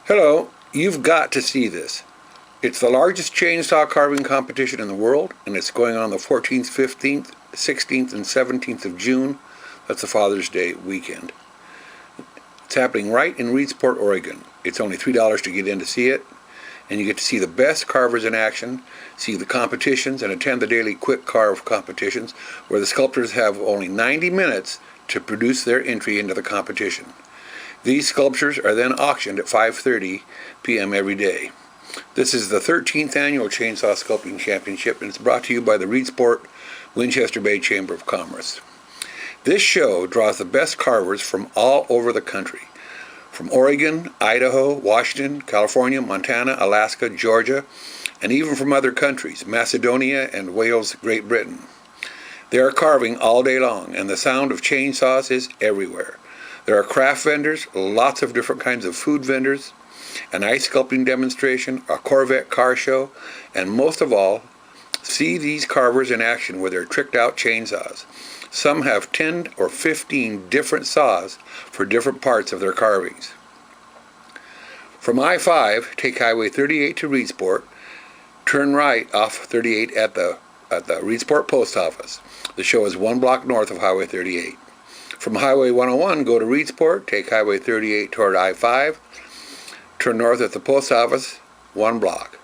Hello, you've got to see this. It's the largest chainsaw carving competition in the world, and it's going on the 14th, 15th, 16th, and 17th of June. That's the Father's Day weekend. It's happening right in Reedsport, Oregon. It's only $3 to get in to see it, and you get to see the best carvers in action, see the competitions, and attend the daily quick carve competitions, where the sculptors have only 90 minutes to produce their entry into the competition. These sculptures are then auctioned at 5:30 p.m. every day. This is the 13th annual Chainsaw Sculpting Championship, and it's brought to you by the Reedsport Winchester Bay Chamber of Commerce. This show draws the best carvers from all over the country, from Oregon, Idaho, Washington, California, Montana, Alaska, Georgia, and even from other countries, Macedonia and Wales, Great Britain. They are carving all day long, and the sound of chainsaws is everywhere. There are craft vendors, lots of different kinds of food vendors, an ice sculpting demonstration, a Corvette car show, and most of all, see these carvers in action with their tricked out chainsaws. Some have 10 or 15 different saws for different parts of their carvings. From I-5, take Highway 38 to Reedsport, turn right off 38 at the Reedsport Post Office. The show is 1 block north of Highway 38. From Highway 101, go to Reedsport, take Highway 38 toward I-5, turn north at the post office, 1 block.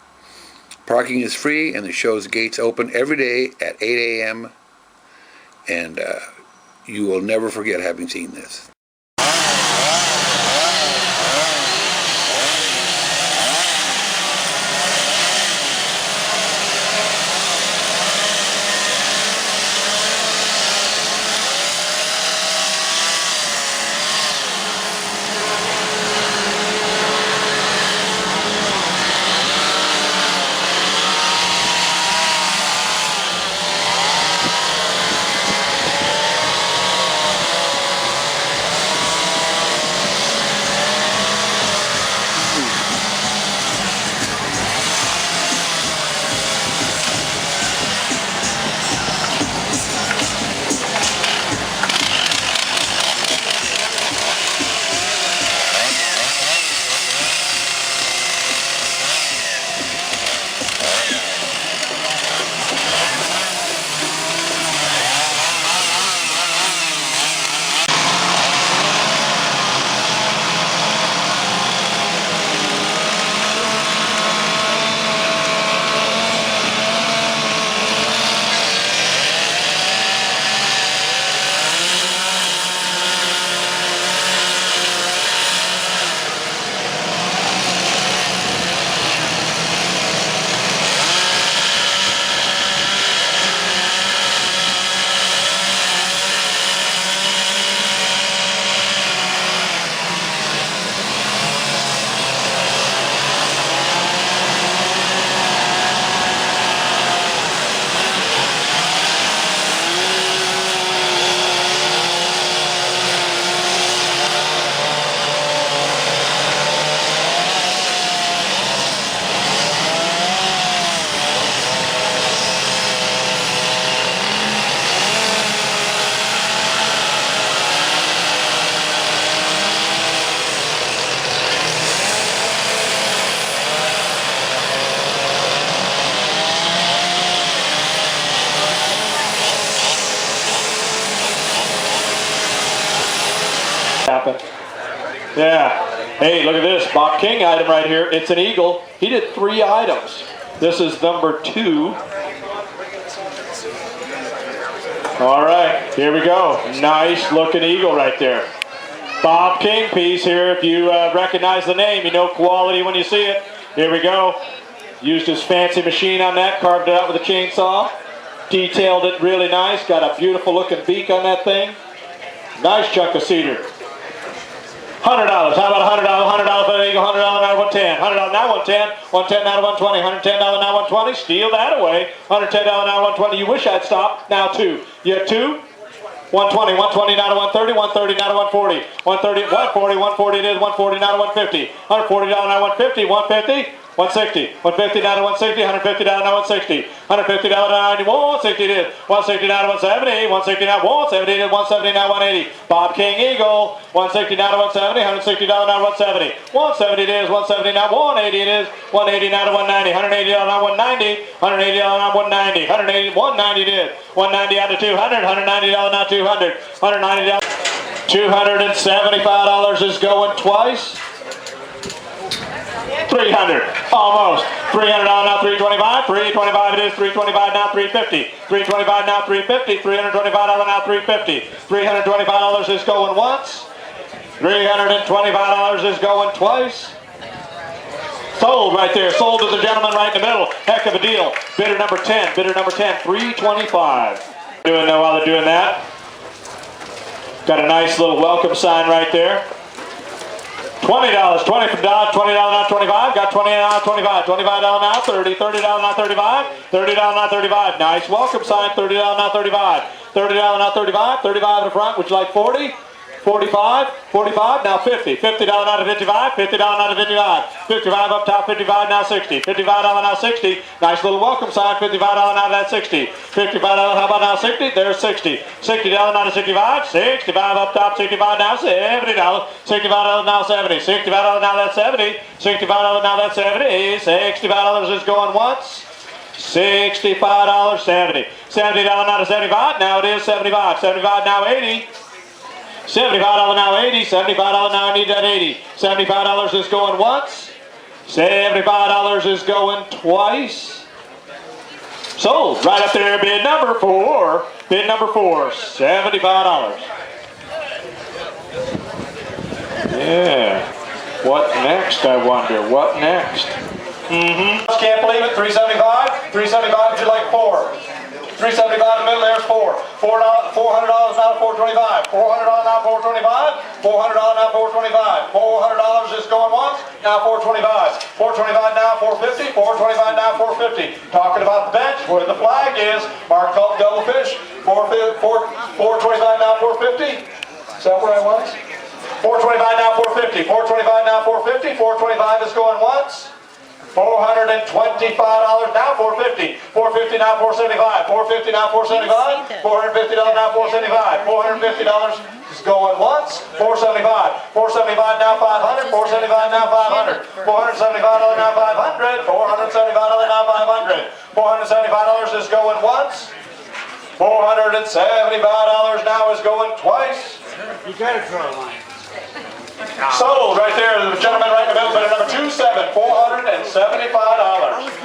Parking is free, and the show's gates open every day at 8 a.m., and you will never forget having seen this. Yeah. Hey, look at this Bob King item right here. It's an eagle. He did 3 items. This is number 2. All right, here we go. Nice looking eagle right there. Bob King piece here. If you recognize the name, you know quality when you see it. Here we go. Used his fancy machine on that, carved it out with a chainsaw. Detailed it really nice. Got a beautiful looking beak on that thing. Nice chunk of cedar. $100. How about $100? $100 for the eagle. $100 now 110. $100 now 110. 110 now 120. $110 now 120. Steal that away. $110 now 120. You wish I'd stop. Now 2. You have 2. 120. 120 now to 130. 130 now to 140. 130. 140. 140 it is. 140 now to 150. $140 now 150. 150. 160, 150 down to 160, 150 down to 160, 150 down to 90, 160 it is, 160 down to 170, 160 down, 170 to 170 now 180. Bob King Eagle, 160 down to 170, 160 down to 170, 170 it is, 170 now 180 it is, 180 now to 190, 180 down to 190, 180 down to 190, 180, 190 it is, 190 out to 200, 190 down now 200, 190 down. $275 is going twice. 300, almost. $300 now 325, 325 it is, 325 now 350, 325 now 350, $325 now 350, $325 is going once, $325 is going twice. Sold right there, sold to the gentleman right in the middle. Heck of a deal. Bidder number 10, 325. Doing no while they're doing that. Got a nice little welcome sign right there. $20, $20 now 25, got 20 now 25, $25 now 30, $30 now 35, $30 now 35. Nice welcome sign, $30 now 35, $30 now 35, 35 in the front, would you like 40? 45, 45, now 50, $50 now to 55, $50 now to 55, 55 up top, 55 now 60, $55 now 60, nice little welcome sign, $55 now to that 60, $55, how about now 60, there's 60, $60 now to 65, 65 up top, 65 now, $70, $65 now 70, $65 now that's 70, $65 now that's 70, $65 is going once, $65, 70, $70 now to 75, now it is 75, 75 now 80, $75 now 80, $75 now I need that 80. $75 is going once. $75 is going twice. Sold. Right up there, bid number 4. Bid number 4, $75. Yeah. What next, I wonder? What next? Can't believe it. 375. 375, would you like 4? 375 in the middle, there's 4. $400 now 425. $400 now 425. $400 now 425. $400 is going once, now 425. 425 now 450. 425 now 450. Talking about the bench, where the flag is, marked called double fish. 425 now 450. Is that where I was? 425 now 450. 425 now 450. 425 is going once. $425 now 450. 450 now 475. 450 now 475. $450 now 475. $450 is going once. 475. 475 now 500. 475 now 500. $475 now 500. $475 now 500. $475 is going once. $475 now is going twice. You gotta draw a line. Sold right there, the gentleman right in the middle, bidder number 27, $475.